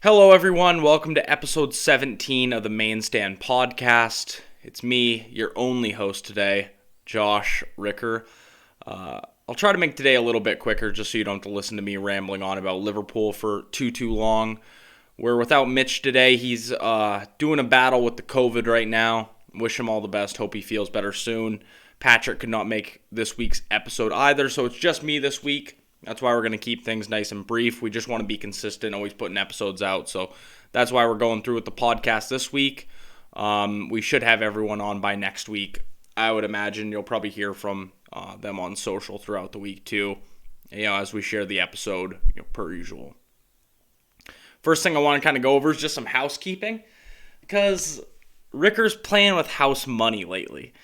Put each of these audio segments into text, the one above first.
Hello, everyone. Welcome to episode 17 of the Maine Stand podcast. It's me, your only host today, Josh Ricker. I'll try to make today a little bit quicker just so you don't have to listen to me rambling on about Liverpool for too long. We're without Mitch today. He's doing a battle with the COVID right now. Wish him all the best. Hope he feels better soon. Patrick could not make this week's episode either, so it's just me this week. That's why we're going to keep things nice and brief. We just want to be consistent, always putting episodes out. So that's why we're going through with the podcast this week. We should have everyone on by next week. I would imagine you'll probably hear from them on social throughout the week too, as we share the episode, per usual. First thing I want to kind of go over is just some housekeeping, because Ricker's playing with house money lately.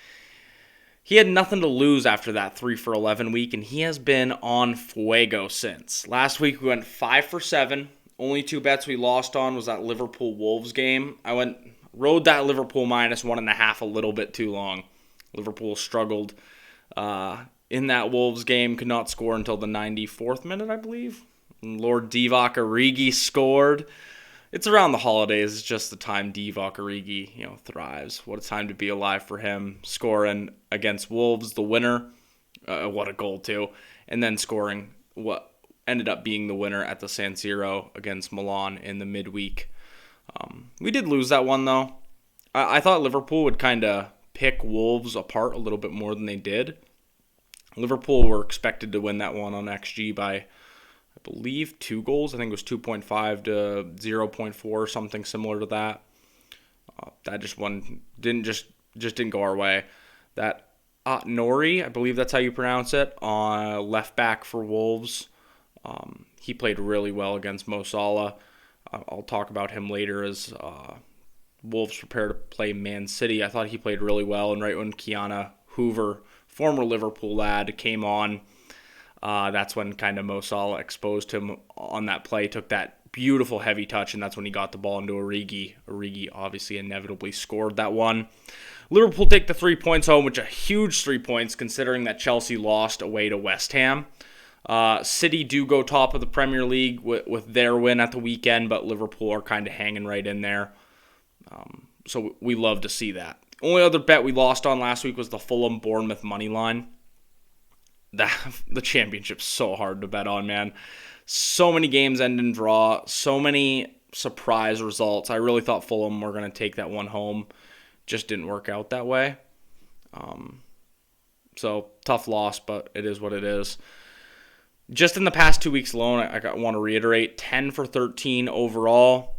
He had nothing to lose after that 3 for 11 week, and he has been on fuego since. Last week we went 5 for 7. Only 2 bets we lost on was that Liverpool-Wolves game. I rode that Liverpool minus 1.5 a little bit too long. Liverpool struggled in that Wolves game, could not score until the 94th minute, I believe. And Lord Divock Origi scored. It's around the holidays. It's just the time Divock Origi, thrives. What a time to be alive for him. Scoring against Wolves, the winner. What a goal, too. And then scoring what ended up being the winner at the San Siro against Milan in the midweek. We did lose that one, though. I thought Liverpool would kind of pick Wolves apart a little bit more than they did. Liverpool were expected to win that one on XG by, I believe, 2 goals. I think it was 2.5 to 0.4, something similar to that. That just didn't go our way. That Aït-Nouri, I believe that's how you pronounce it, on left back for Wolves. He played really well against Mo Salah. I'll talk about him later as Wolves prepare to play Man City. I thought he played really well, and right when Kiana Hoover, former Liverpool lad, came on, that's when kind of Mo Salah exposed him on that play, took that beautiful heavy touch, and that's when he got the ball into Origi. Origi obviously inevitably scored that one. Liverpool take the 3 points home, which are huge 3 points considering that Chelsea lost away to West Ham. City do go top of the Premier League with their win at the weekend, but Liverpool are kind of hanging right in there. So we love to see that. Only other bet we lost on last week was the Fulham-Bournemouth money line. The championship's so hard to bet on, man. So many games end in draw. So many surprise results. I really thought Fulham were going to take that one home. Just didn't work out that way. So tough loss, but it is what it is. Just in the past 2 weeks alone, I want to reiterate, 10 for 13 overall.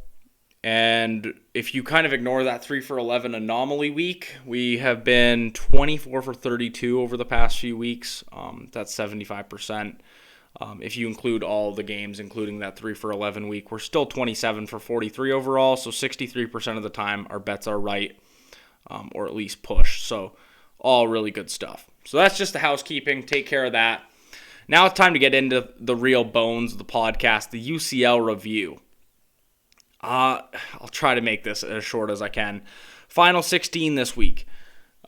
And if you kind of ignore that 3 for 11 anomaly week, we have been 24 for 32 over the past few weeks. That's 75%. If you include all the games, including that 3 for 11 week, we're still 27 for 43 overall. So 63% of the time, our bets are right, or at least push. So all really good stuff. So that's just the housekeeping. Take care of that. Now it's time to get into the real bones of the podcast, the UCL review. I'll try to make this as short as I can. Final 16 this week.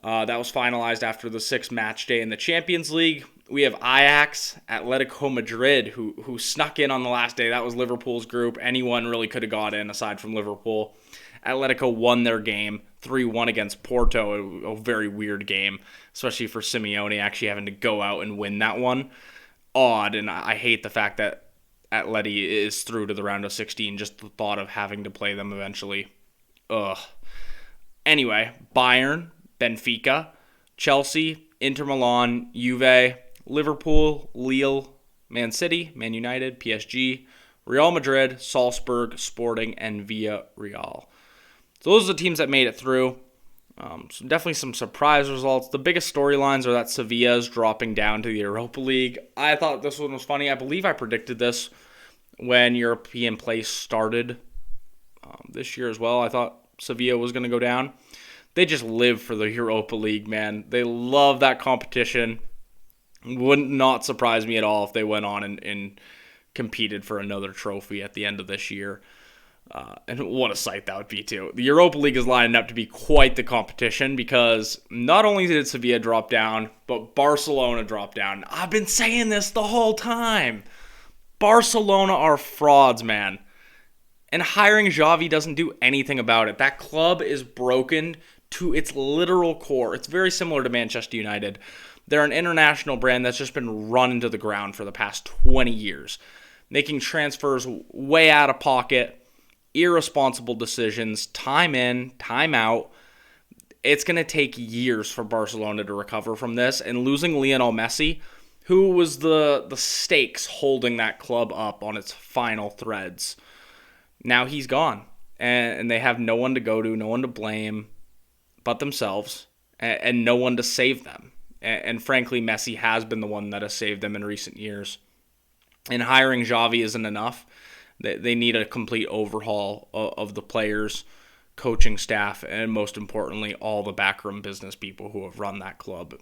That was finalized after the 6th match day in the Champions League. We have Ajax, Atletico Madrid, who snuck in on the last day. That was Liverpool's group. Anyone really could have got in aside from Liverpool. Atletico won their game 3-1 against Porto, a very weird game, especially for Simeone actually having to go out and win that one. Odd, and I hate the fact that Atleti is through to the round of 16, just the thought of having to play them eventually. Ugh. Anyway, Bayern, Benfica, Chelsea, Inter Milan, Juve, Liverpool, Lille, Man City, Man United, PSG, Real Madrid, Salzburg, Sporting, and Villarreal. So those are the teams that made it through. So definitely some surprise results. The biggest storylines are that Sevilla is dropping down to the Europa League. I thought this one was funny. I believe I predicted this when European play started this year as well. I thought Sevilla was going to go down. They just live for the Europa League, man. They love that competition. Would not surprise me at all if they went on and competed for another trophy at the end of this year. And what a sight that would be, too. The Europa League is lining up to be quite the competition because not only did Sevilla drop down, but Barcelona dropped down. I've been saying this the whole time. Barcelona are frauds, man. And hiring Xavi doesn't do anything about it. That club is broken to its literal core. It's very similar to Manchester United. They're an international brand that's just been run into the ground for the past 20 years, making transfers way out of pocket, irresponsible decisions, time in, time out. It's going to take years for Barcelona to recover from this, and losing Lionel Messi, who was the stakes holding that club up on its final threads. Now he's gone, and they have no one to go to, no one to blame but themselves, and no one to save them. And frankly, Messi has been the one that has saved them in recent years. And hiring Xavi isn't enough. They need a complete overhaul of the players, coaching staff, and most importantly, all the backroom business people who have run that club,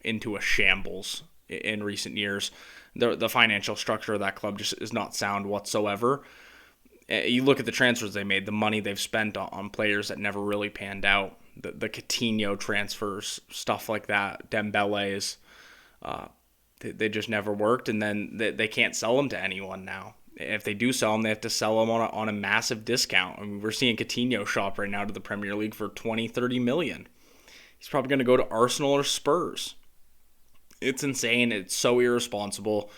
into a shambles in recent years. The financial structure of that club just is not sound whatsoever. You look at the transfers they made, the money they've spent on players that never really panned out. The Coutinho transfers, stuff like that, Dembele's, they just never worked, and then they can't sell them to anyone now. If they do sell them, they have to sell them on a massive discount. I mean, we're seeing Coutinho shop right now to the Premier League for 20-30 million. He's probably going to go to Arsenal or Spurs. It's insane. It's so irresponsible,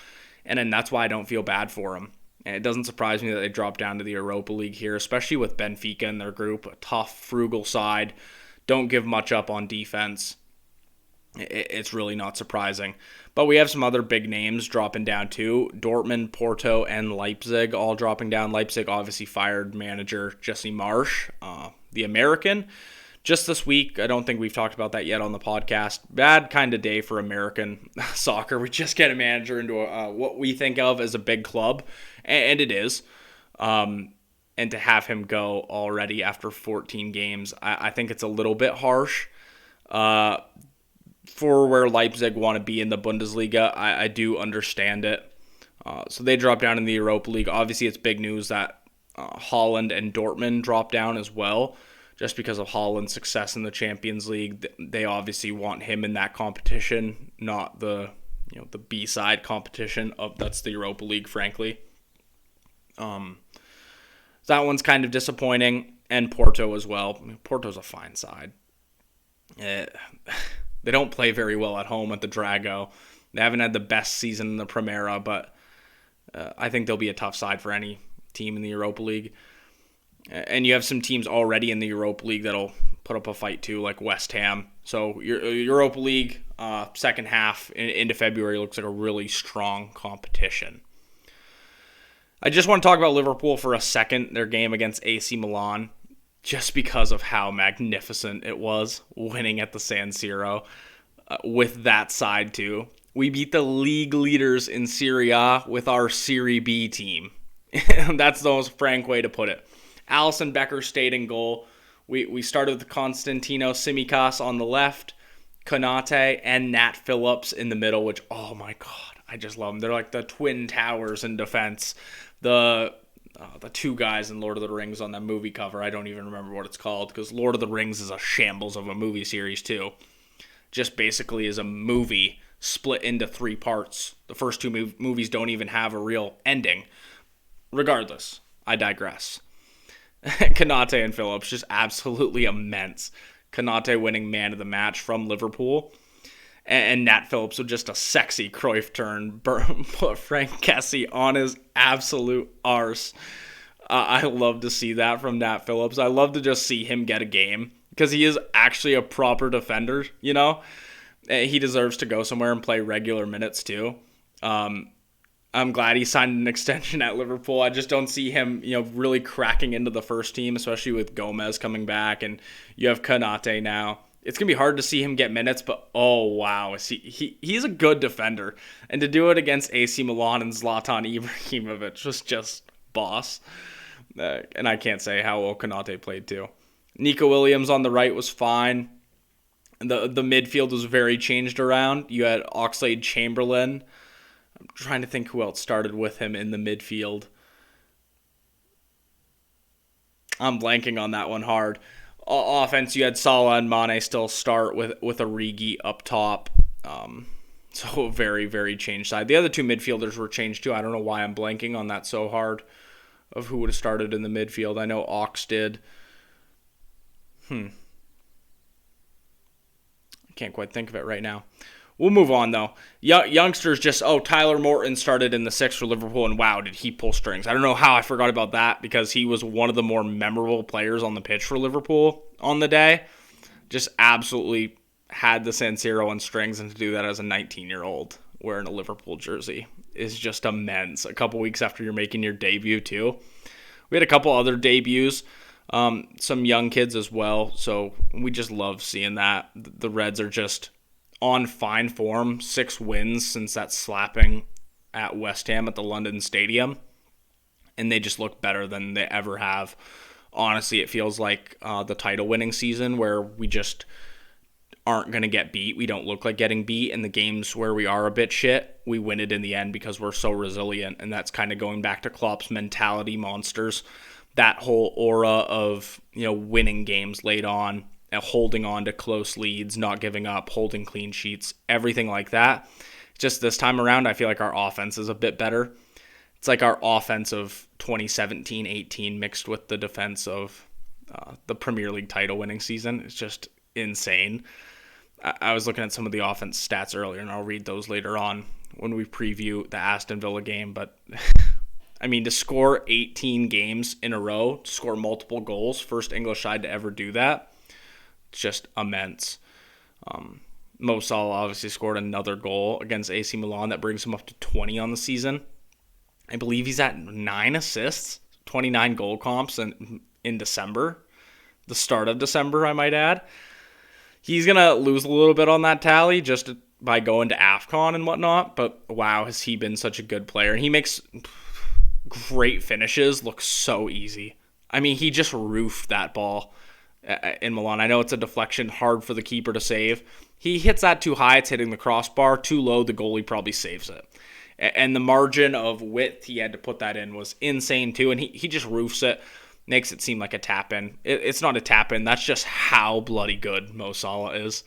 and then that's why I don't feel bad for him. And it doesn't surprise me that they dropped down to the Europa League here, especially with Benfica in their group, a tough, frugal side. Don't give much up on defense. It's really not surprising. But we have some other big names dropping down too. Dortmund, Porto, and Leipzig all dropping down. Leipzig obviously fired manager Jesse Marsch, the American, just this week. I don't think we've talked about that yet on the podcast. Bad kind of day for American soccer. We just get a manager into what we think of as a big club, and it is. And to have him go already after 14 games, I think it's a little bit harsh. For where Leipzig want to be in the Bundesliga, I do understand it. So they drop down in the Europa League. Obviously, it's big news that Holland and Dortmund drop down as well, just because of Holland's success in the Champions League. They obviously want him in that competition, not the B-side competition that's the Europa League, frankly. That one's kind of disappointing, and Porto as well. I mean, Porto's a fine side. They don't play very well at home at the Drago. They haven't had the best season in the Primera, but I think they'll be a tough side for any team in the Europa League. And you have some teams already in the Europa League that'll put up a fight too, like West Ham. So your Europa League second half into February looks like a really strong competition. I just want to talk about Liverpool for a second, their game against AC Milan, just because of how magnificent it was winning at the San Siro with that side too. We beat the league leaders in Serie A with our Serie B team. That's the most frank way to put it. Alisson Becker stayed in goal. We started with Constantino Tsimikas on the left, Konate, and Nat Phillips in the middle, which, oh my God, I just love them. They're like the twin towers in defense. The two guys in Lord of the Rings on that movie cover, I don't even remember what it's called, because Lord of the Rings is a shambles of a movie series too. Just basically is a movie split into 3 parts. The first 2 movies don't even have a real ending. Regardless, I digress. Konate and Phillips, just absolutely immense. Konate winning man of the match from Liverpool. And Nat Phillips with just a sexy Cruyff turn. Put Frank Kessie on his absolute arse. I love to see that from Nat Phillips. I love to just see him get a game, because he is actually a proper defender, He deserves to go somewhere and play regular minutes too. I'm glad he signed an extension at Liverpool. I just don't see him, really cracking into the first team, especially with Gomez coming back, and you have Konate now. It's going to be hard to see him get minutes, but oh wow, he's a good defender. And to do it against AC Milan and Zlatan Ibrahimovic was just boss. And I can't say how well Konate played too. Nico Williams on the right was fine. The midfield was very changed around. You had Oxlade-Chamberlain. I'm trying to think who else started with him in the midfield. I'm blanking on that one hard. Offense, you had Salah and Mane still start with Origi up top. So very, very changed side. The other 2 midfielders were changed too. I don't know why I'm blanking on that so hard. of who would have started in the midfield. I know Ox did. I can't quite think of it right now. We'll move on, though. Youngsters just, Tyler Morton started in the 6 for Liverpool, and wow, did he pull strings. I don't know how I forgot about that, because he was one of the more memorable players on the pitch for Liverpool on the day. Just absolutely had the San Siro on strings, and to do that as a 19-year-old wearing a Liverpool jersey is just immense. A couple weeks after you're making your debut, too. We had a couple other debuts, some young kids as well, so we just love seeing that. The Reds are just on fine form, 6 wins since that slapping at West Ham at the London Stadium, and they just look better than they ever have. Honestly, it feels like the title-winning season where we just aren't going to get beat. We don't look like getting beat. In the games where we are a bit shit, we win it in the end because we're so resilient, and that's kind of going back to Klopp's mentality monsters. That whole aura of, winning games late on, holding on to close leads, not giving up, holding clean sheets, everything like that. Just this time around, I feel like our offense is a bit better. It's like our offense of 2017-18 mixed with the defense of the Premier League title-winning season. It's just insane. I was looking at some of the offense stats earlier, and I'll read those later on when we preview the Aston Villa game. But, to score 18 games in a row, to score multiple goals, first English side to ever do that, it's just immense. Mo Salah obviously scored another goal against AC Milan that brings him up to 20 on the season. I believe he's at 9 assists, 29 goal comps in December, the start of December, I might add. He's going to lose a little bit on that tally just by going to AFCON and whatnot, but wow, has he been such a good player. And he makes great finishes look so easy. He just roofed that ball in Milan. I know it's a deflection, hard for the keeper to save. He hits that too high, it's hitting the crossbar. Too low, the goalie probably saves it. And the margin of width he had to put that in was insane too, and he just roofs it. Makes it seem like a tap-in. It's not a tap-in. That's just how bloody good Mo Salah is.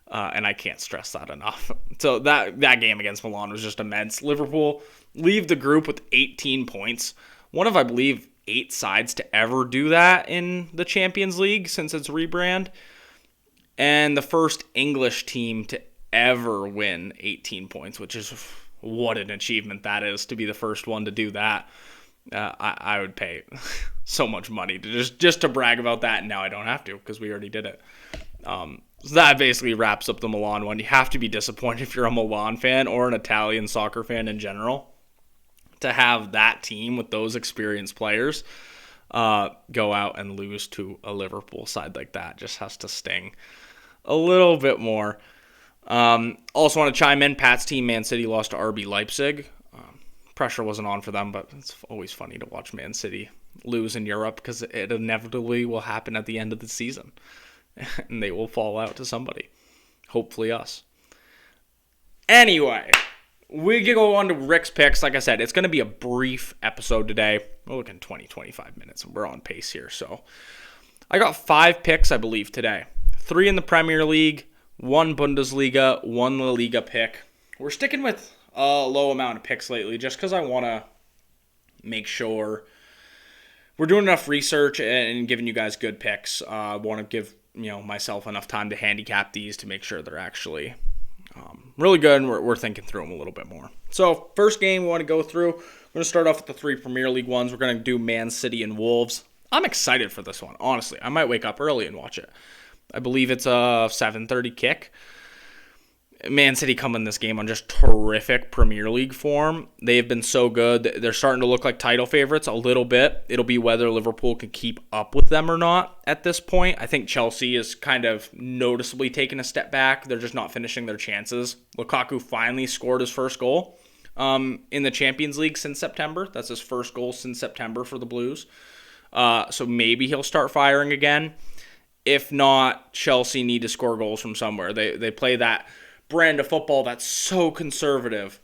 And I can't stress that enough. So that game against Milan was just immense. Liverpool leave the group with 18 points. One of, I believe, 8 sides to ever do that in the Champions League since its rebrand. And the first English team to ever win 18 points, which is what an achievement that is, to be the first one to do that. I would pay so much money to just to brag about that, and now I don't have to because we already did it. So that basically wraps up the Milan one. You have to be disappointed if you're a Milan fan or an Italian soccer fan in general to have that team with those experienced players go out and lose to a Liverpool side like that. Just has to sting a little bit more. Also want to chime in, Pat's team, Man City, lost to RB Leipzig. Pressure wasn't on for them, but it's always funny to watch Man City lose in Europe because it inevitably will happen at the end of the season. And they will fall out to somebody. Hopefully us. Anyway, we can go on to Rick's picks. Like I said, it's going to be a brief episode today. We're looking 20-25 minutes, and we're on pace here. So I got 5 picks, I believe, today. 3 in the Premier League, 1 Bundesliga, 1 La Liga pick. We're sticking with a low amount of picks lately just because I want to make sure we're doing enough research and giving you guys good picks. I want to give myself enough time to handicap these to make sure they're actually really good, and we're thinking through them a little bit more. So first game we want to go through, we're going to start off with the 3 Premier League ones. We're going to do Man City and Wolves. I'm excited for this one, honestly. I might wake up early and watch it. I believe it's a 7:30 kick. Man City come in this game on just terrific Premier League form. They have been so good. They're starting to look like title favorites a little bit. It'll be whether Liverpool can keep up with them or not at this point. I think Chelsea is kind of noticeably taking a step back. They're just not finishing their chances. Lukaku finally scored his first goal in the Champions League since September. That's his first goal since September for the Blues. So maybe he'll start firing again. If not, Chelsea need to score goals from somewhere. They play that brand of football that's so conservative,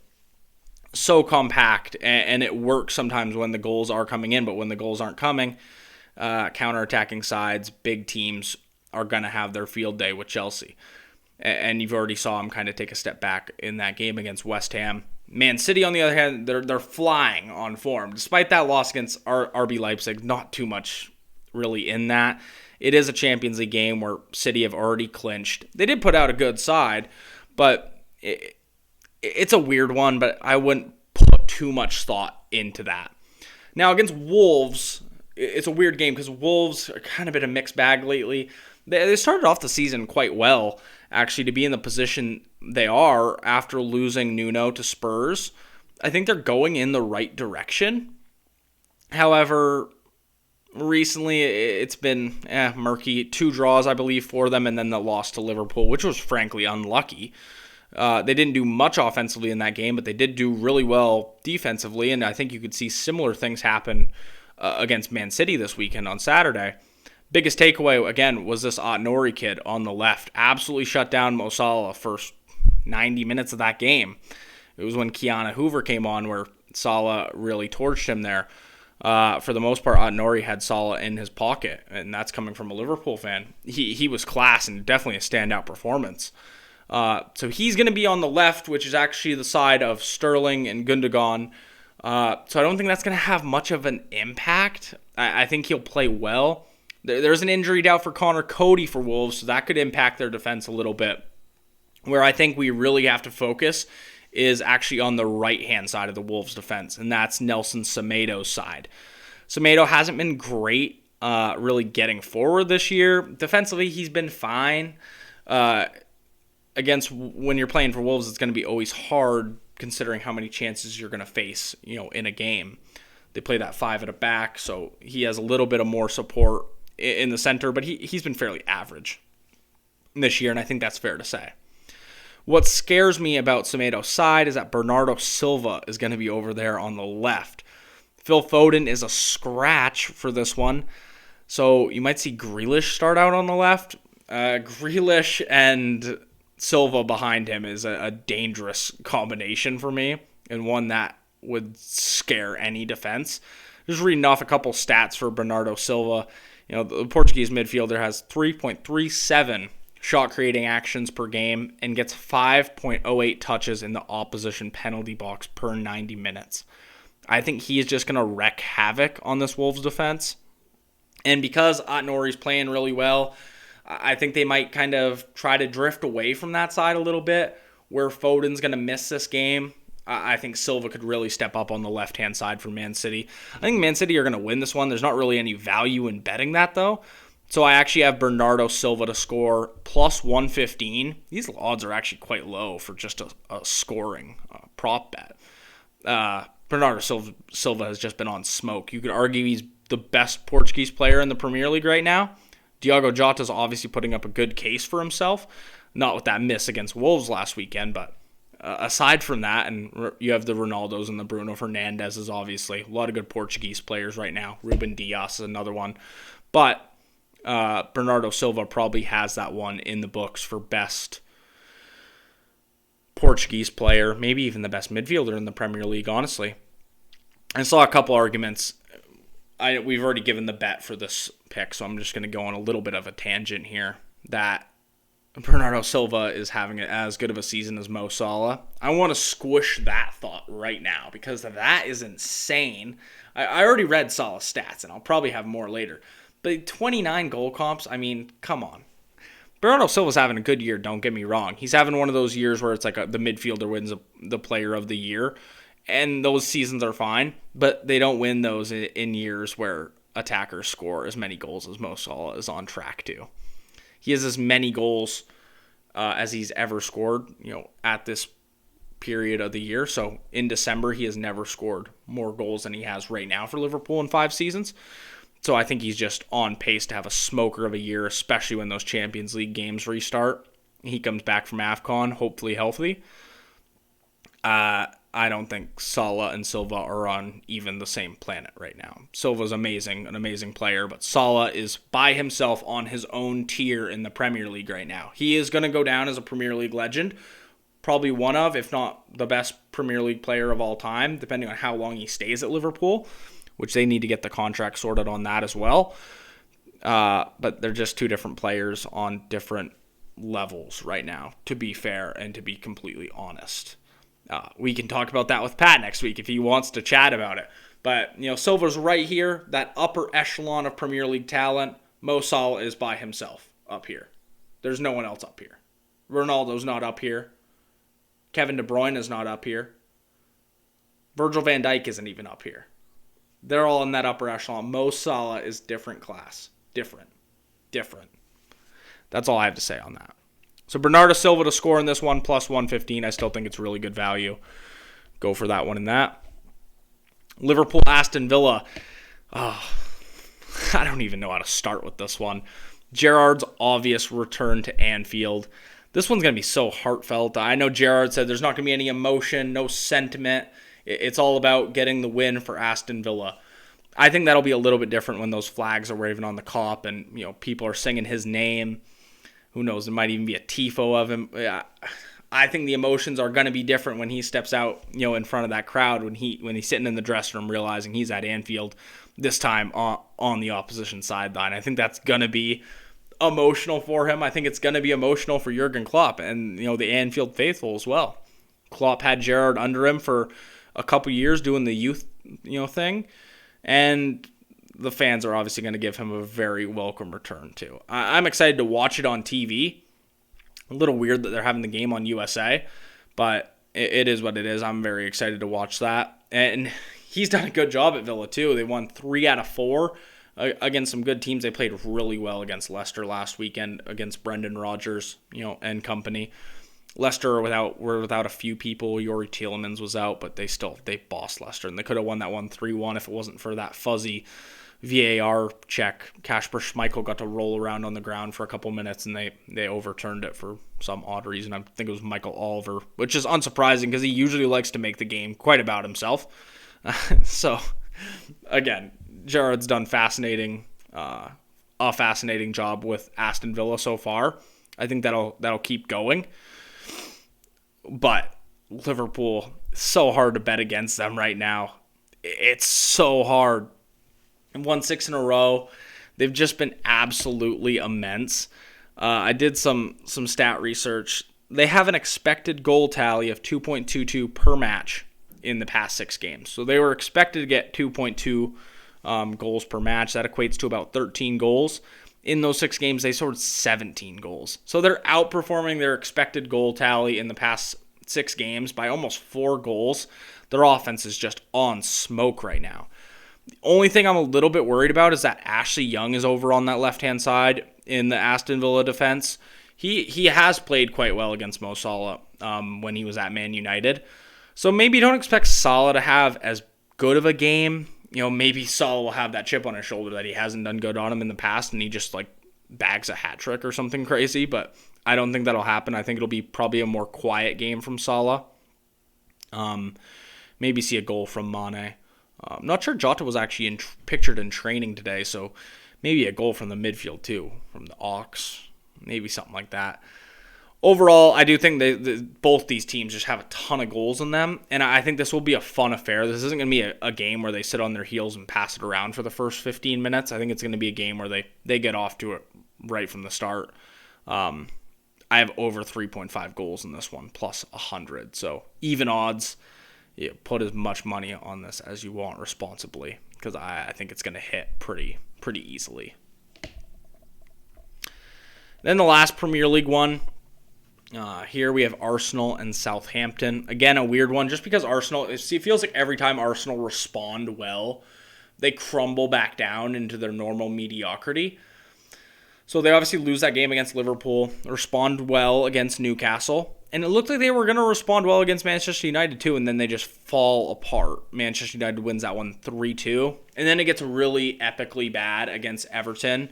so compact, and it works sometimes when the goals are coming in, but when the goals aren't coming, counterattacking sides, big teams are going to have their field day with Chelsea. And you've already saw them kind of take a step back in that game against West Ham. Man City, on the other hand, they're flying on form. Despite that loss against RB Leipzig, not too much really in that. It is a Champions League game where City have already clinched. They did put out a good side, but it's a weird one, but I wouldn't put too much thought into that. Now, against Wolves, it's a weird game because Wolves are kind of in a mixed bag lately. They started off the season quite well, actually, to be in the position they are after losing Nuno to Spurs. I think they're going in the right direction. However, recently it's been murky. 2 draws, I believe, for them, and then the loss to Liverpool, which was frankly unlucky. They didn't do much offensively in that game, but they did do really well defensively, and I think you could see similar things happen against Man City this weekend on Saturday. Biggest takeaway, again, was this Aït-Nouri kid on the left. Absolutely shut down Mo Salah first 90 minutes of that game. It was when Keanu Hoover came on where Salah really torched him there. For the most part, Aït-Nouri had Salah in his pocket, and that's coming from a Liverpool fan. He was class and definitely a standout performance. So he's going to be on the left, which is actually the side of Sterling and Gundogan. So I don't think that's going to have much of an impact. I think he'll play well. There's an injury doubt for Connor Cody for Wolves, so that could impact their defense a little bit. Where I think we really have to focus is actually on the right-hand side of the Wolves defense, and that's Nelson Semedo's side. Semedo hasn't been great really getting forward this year. Defensively, he's been fine. Against when you're playing for Wolves, it's going to be always hard considering how many chances you're going to face, in a game. They play that 5 at a back, so he has a little bit of more support in the center, but he's been fairly average this year, and I think that's fair to say. What scares me about Semedo's side is that Bernardo Silva is going to be over there on the left. Phil Foden is a scratch for this one, so you might see Grealish start out on the left. Grealish and Silva behind him is a dangerous combination for me, and one that would scare any defense. Just reading off a couple stats for Bernardo Silva. The Portuguese midfielder has 3.37 shot-creating actions per game and gets 5.08 touches in the opposition penalty box per 90 minutes. I think he is just going to wreak havoc on this Wolves defense. And because Aït-Nouri's playing really well, I think they might kind of try to drift away from that side a little bit, where Foden's going to miss this game. I think Silva could really step up on the left-hand side for Man City. I think Man City are going to win this one. There's not really any value in betting that, though. So I actually have Bernardo Silva to score plus 115. These odds are actually quite low for just a scoring prop bet. Bernardo Silva has just been on smoke. You could argue he's the best Portuguese player in the Premier League right now. Diogo Jota's obviously putting up a good case for himself. Not with that miss against Wolves last weekend, but aside from that, and you have the Ronaldos and the Bruno Fernandezes, obviously. A lot of good Portuguese players right now. Ruben Dias is another one. But Bernardo Silva probably has that one in the books for best Portuguese player, maybe even the best midfielder in the Premier League, honestly. I saw a couple arguments. We've already given the bet for this pick, so I'm just going to go on a little bit of a tangent here, that Bernardo Silva is having as good of a season as Mo Salah. I want to squish that thought right now because that is insane. I already read Salah's stats, and I'll probably have more later. But 29 goal comps, I mean, come on. Bernardo Silva's having a good year, don't get me wrong. He's having one of those years where it's like the midfielder wins the player of the year, and those seasons are fine, but they don't win those in years where attackers score as many goals as Mo Salah is on track to. He has as many goals as he's ever scored, at this period of the year. So in December, he has never scored more goals than he has right now for Liverpool in 5 seasons. So I think he's just on pace to have a smoker of a year, especially when those Champions League games restart. He comes back from AFCON, hopefully healthy. I don't think Salah and Silva are on even the same planet right now. Silva's amazing, an amazing player, but Salah is by himself on his own tier in the Premier League right now. He is going to go down as a Premier League legend, probably one of, if not the best Premier League player of all time, depending on how long he stays at Liverpool, which they need to get the contract sorted on that as well. But they're just two different players on different levels right now, to be fair and to be completely honest. We can talk about that with Pat next week if he wants to chat about it. But, Silva's right here, that upper echelon of Premier League talent. Mo Salah is by himself up here. There's no one else up here. Ronaldo's not up here. Kevin De Bruyne is not up here. Virgil van Dijk isn't even up here. They're all in that upper echelon. Mo Salah is different class. Different. That's all I have to say on that. So Bernardo Silva to score in this one, plus 115. I still think it's really good value. Go for that one in that. Liverpool, Aston Villa. I don't even know how to start with this one. Gerrard's obvious return to Anfield. This one's going to be so heartfelt. I know Gerrard said there's not going to be any emotion, no sentiment. It's all about getting the win for Aston Villa. I think that'll be a little bit different when those flags are waving on the Kop and people are singing his name. Who knows? There might even be a tifo of him. I think the emotions are going to be different when he steps out, in front of that crowd when he's sitting in the dressing room realizing he's at Anfield, this time on the opposition sideline. I think that's going to be emotional for him. I think it's going to be emotional for Jurgen Klopp and the Anfield faithful as well. Klopp had Gerrard under him for a couple years doing the youth thing, and the fans are obviously going to give him a very welcome return too. I'm excited to watch it on TV. A little weird that they're having the game on USA, but it is what it is. I'm very excited to watch that. And he's done a good job at Villa too. They won 3 out of 4 against some good teams. They played really well against Leicester last weekend against Brendan Rodgers, and company. Leicester were without a few people. Youri Tielemans was out, but they bossed Leicester, and they could have won that one 3-1 if it wasn't for that fuzzy VAR check. Kasper Schmeichel got to roll around on the ground for a couple minutes, and they overturned it for some odd reason. I think it was Michael Oliver, which is unsurprising because he usually likes to make the game quite about himself. So, again, Gerrard's done a fascinating job with Aston Villa so far. I think that'll keep going. But Liverpool, so hard to bet against them right now. It's so hard. And won 6 in a row. They've just been absolutely immense. I did some stat research. They have an expected goal tally of 2.22 per match in the past 6 games. So they were expected to get 2.2 goals per match. That equates to about 13 goals. In those 6 games, they scored 17 goals. So they're outperforming their expected goal tally in the past 6 games by almost 4 goals. Their offense is just on smoke right now. The only thing I'm a little bit worried about is that Ashley Young is over on that left-hand side in the Aston Villa defense. He has played quite well against Mo Salah when he was at Man United. So maybe don't expect Salah to have as good of a game. Maybe Salah will have that chip on his shoulder that he hasn't done good on him in the past, and he just bags a hat trick or something crazy. But I don't think that'll happen. I think it'll be probably a more quiet game from Salah. Maybe see a goal from Mane. I'm not sure Jota was actually pictured in training today, so maybe a goal from the midfield too, from the Ox, maybe something like that. Overall, I do think both these teams just have a ton of goals in them, and I think this will be a fun affair. This isn't going to be a game where they sit on their heels and pass it around for the first 15 minutes. I think it's going to be a game where they get off to it right from the start. I have over 3.5 goals in this one, plus 100, so even odds. Put as much money on this as you want responsibly, because I think it's going to hit pretty easily. Then the last Premier League one. Here we have Arsenal and Southampton. Again, a weird one, just because Arsenal, it feels like every time Arsenal respond well, they crumble back down into their normal mediocrity. So they obviously lose that game against Liverpool, respond well against Newcastle, and it looked like they were going to respond well against Manchester United too, and then they just fall apart. Manchester United wins that one 3-2, and then it gets really epically bad against Everton.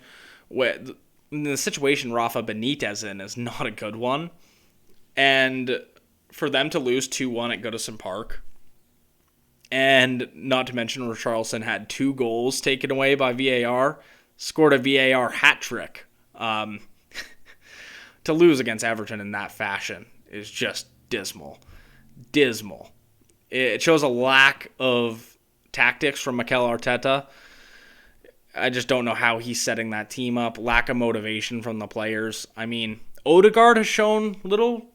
The situation Rafa Benitez in is not a good one, and for them to lose 2-1 at Goodison Park, and not to mention Richarlison had 2 goals taken away by VAR, scored a VAR hat trick. To lose against Everton in that fashion is just dismal. It shows a lack of tactics from Mikel Arteta. I just don't know how he's setting that team up. Lack of motivation from the players. I mean, Odegaard has shown little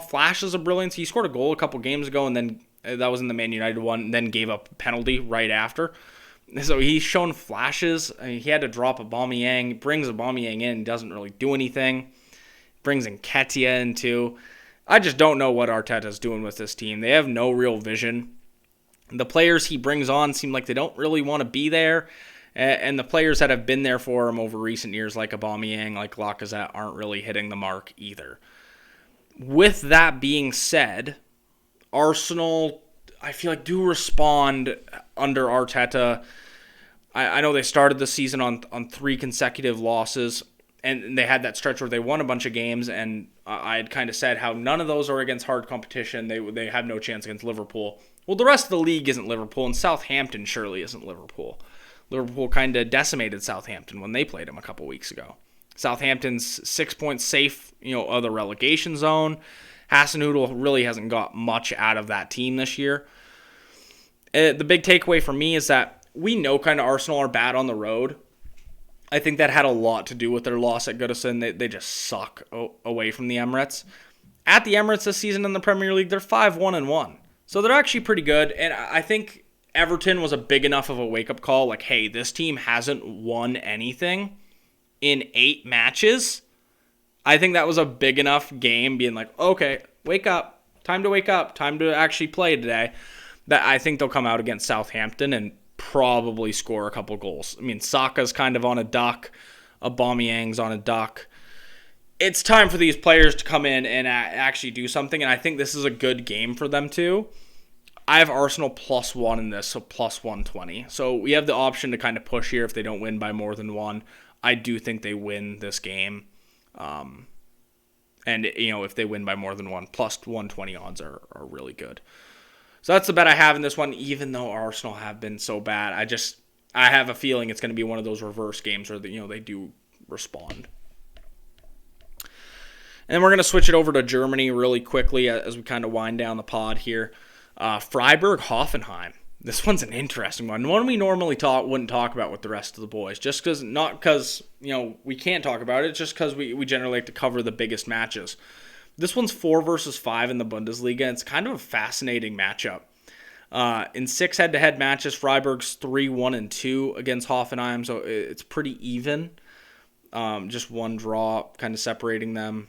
flashes of brilliance. He scored a goal a couple games ago, and then that was in the Man United one, and then gave up a penalty right after. So he's shown flashes. I mean, he had to drop Aubameyang. Brings Aubameyang in, doesn't really do anything. Brings Nketiah in too. I just don't know what Arteta's doing with this team. They have no real vision. The players he brings on seem like they don't really want to be there. And the players that have been there for him over recent years, like Aubameyang, like Lacazette, aren't really hitting the mark either. With that being said, Arsenal, I feel like, do respond under Arteta. I know they started the season on 3 consecutive losses, and they had that stretch where they won a bunch of games, and I had kind of said how none of those are against hard competition. They have no chance against Liverpool. Well, the rest of the league isn't Liverpool, and Southampton surely isn't Liverpool. Liverpool kind of decimated Southampton when they played them a couple weeks ago. Southampton's 6 points safe, of the relegation zone. Hasenhüttl really hasn't got much out of that team this year. The big takeaway for me is that we know kind of Arsenal are bad on the road. I think that had a lot to do with their loss at Goodison. They just suck away from the Emirates. At the Emirates this season in the Premier League, they're 5-1-1. So they're actually pretty good, and I think Everton was a big enough of a wake-up call, like, hey, this team hasn't won anything in 8 matches. I think that was a big enough game, being like, okay, wake up, time to actually play today, that I think they'll come out against Southampton and probably score a couple goals. I mean, Saka's kind of on a duck, Aubameyang's on a duck. It's time for these players to come in and actually do something, and I think this is a good game for them too. I have Arsenal +1 in this, so +120. So we have the option to kind of push here if they don't win by more than 1. I do think they win this game. And, if they win by more than 1, +120 odds are really good. So that's the bet I have in this one, even though Arsenal have been so bad. I have a feeling it's going to be one of those reverse games where, they do respond. And we're going to switch it over to Germany really quickly as we kind of wind down the pod here. Freiburg, Hoffenheim. This one's an interesting one. One we normally wouldn't talk about with the rest of the boys. Not because we can't talk about it, just because we generally like to cover the biggest matches. This one's 4 versus 5 in the Bundesliga, and it's kind of a fascinating matchup. In 6 head-to-head matches, Freiburg's 3-1-2 against Hoffenheim, so it's pretty even. Just one draw kind of separating them.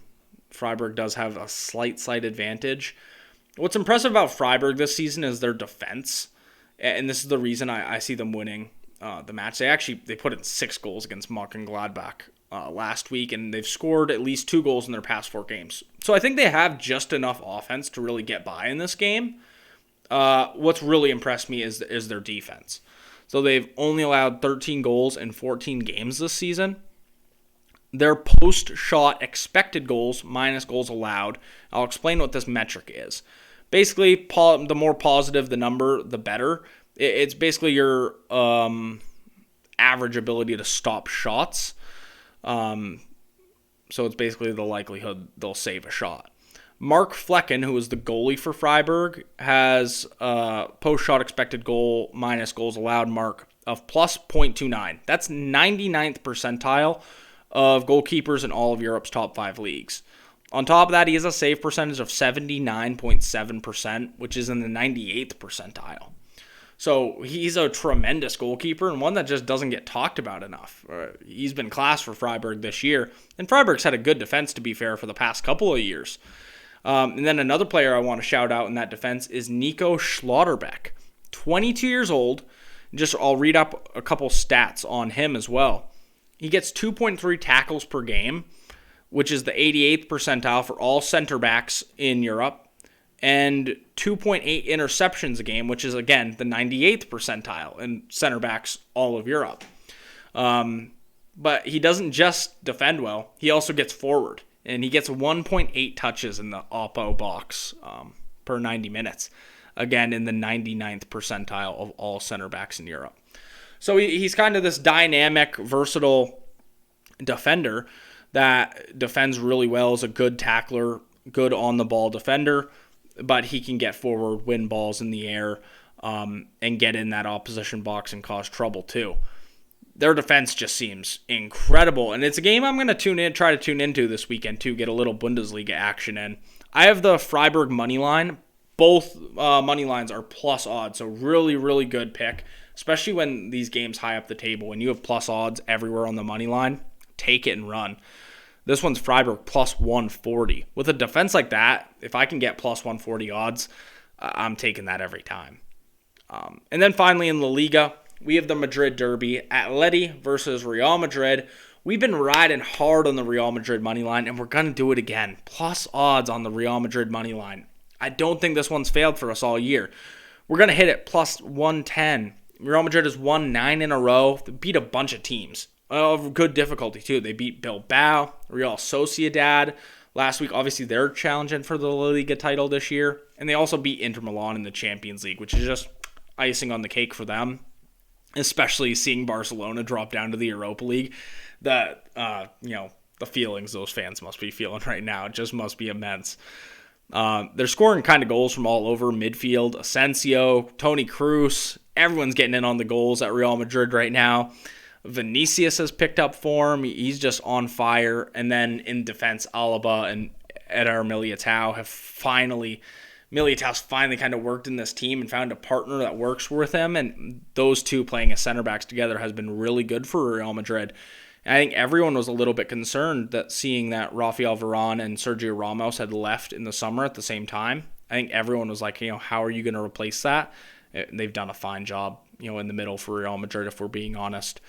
Freiburg does have a slight advantage. What's impressive about Freiburg this season is their defense, and this is the reason I see them winning the match. They put in 6 goals against Mönchengladbach last week, and they've scored at least 2 goals in their past 4 games. So I think they have just enough offense to really get by in this game. What's really impressed me is their defense. So they've only allowed 13 goals in 14 games this season. Their post-shot expected goals minus goals allowed. I'll explain what this metric is. Basically, the more positive the number, the better. It's basically your average ability to stop shots. So it's basically the likelihood they'll save a shot. Mark Flecken, who is the goalie for Freiburg, has a post-shot expected goal minus goals allowed mark of plus 0.29. That's 99th percentile of goalkeepers in all of Europe's top 5 leagues. On top of that, he has a save percentage of 79.7%, which is in the 98th percentile. So he's a tremendous goalkeeper and one that just doesn't get talked about enough. He's been class for Freiburg this year, and Freiburg's had a good defense, to be fair, for the past couple of years. And then another player I want to shout out in that defense is Nico Schlauderbeck, 22 years old. I'll read up a couple stats on him as well. He gets 2.3 tackles per game, which is the 88th percentile for all center backs in Europe, and 2.8 interceptions a game, which is, again, the 98th percentile in center backs all of Europe. But he doesn't just defend well. He also gets forward, and he gets 1.8 touches in the Oppo box per 90 minutes. Again, in the 99th percentile of all center backs in Europe. So he's kind of this dynamic, versatile defender that defends really well, is a good tackler, good on-the-ball defender, but he can get forward, win balls in the air, and get in that opposition box and cause trouble too. their defense just seems incredible. And it's a game I'm going to try to tune into this weekend too, get a little Bundesliga action in. I have the Freiburg money line. Both money lines are plus odds, so really, really good pick, especially when these games high up the table. When you have plus odds everywhere on the money line, take it and run. This one's Freiburg plus 140. With a defense like that, if I can get plus 140 odds, I'm taking that every time. And then finally in La Liga, we have the Madrid Derby, Atleti versus Real Madrid. We've been riding hard on the Real Madrid money line, and we're going to do it again. Plus odds on the Real Madrid money line. I don't think this one's failed for us all year. We're going to hit it plus 110. Real Madrid has won 9 in a row. They beat a bunch of teams of good difficulty, too. They beat Bilbao, Real Sociedad. Last week, obviously, they're challenging for the La Liga title this year. And they also beat Inter Milan in the Champions League, which is just icing on the cake for them. Especially seeing Barcelona drop down to the Europa League. The feelings those fans must be feeling right now. It just must be immense. They're scoring kind of goals from all over midfield. Asensio, Toni Kroos, everyone's getting in on the goals at Real Madrid right now. Vinicius has picked up form. He's just on fire. And then in defense, Alaba and Eder Militao Militao's finally kind of worked in this team and found a partner that works with him. And those two playing as center backs together has been really good for Real Madrid. I think everyone was a little bit concerned that seeing that Rafael Varane and Sergio Ramos had left in the summer at the same time. I think everyone was like, how are you going to replace that? And they've done a fine job, in the middle for Real Madrid, if we're being honest.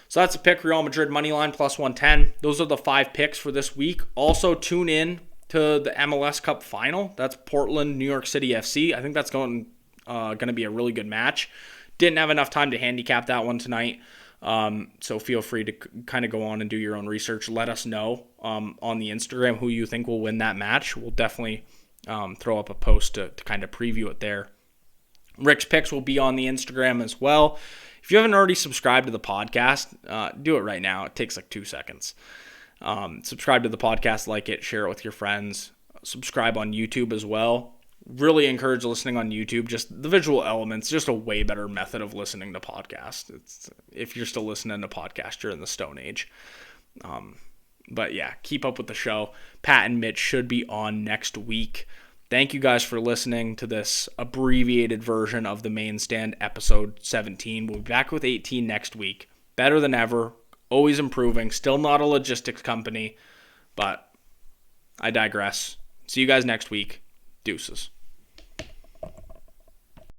So that's a pick, Real Madrid moneyline plus 110. Those are the 5 picks for this week. Also tune in to the MLS Cup final. That's Portland, New York City FC. I think that's going to be a really good match. Didn't have enough time to handicap that one tonight. So feel free to kind of go on and do your own research. Let us know on the Instagram who you think will win that match. We'll definitely throw up a post to kind of preview it there. Rick's picks will be on the Instagram as well. If you haven't already subscribed to the podcast, do it right now. It takes like 2 seconds. Subscribe to the podcast, like it, share it with your friends. Subscribe on YouTube as well. Really encourage listening on YouTube. Just the visual elements, just a way better method of listening to podcasts. If you're still listening to podcasts, you're in the Stone Age. But yeah, keep up with the show. Pat and Mitch should be on next week. Thank you guys for listening to this abbreviated version of the Maine Stand episode 17. We'll be back with 18 next week. Better than ever. Always improving. Still not a logistics company. But I digress. See you guys next week. Deuces.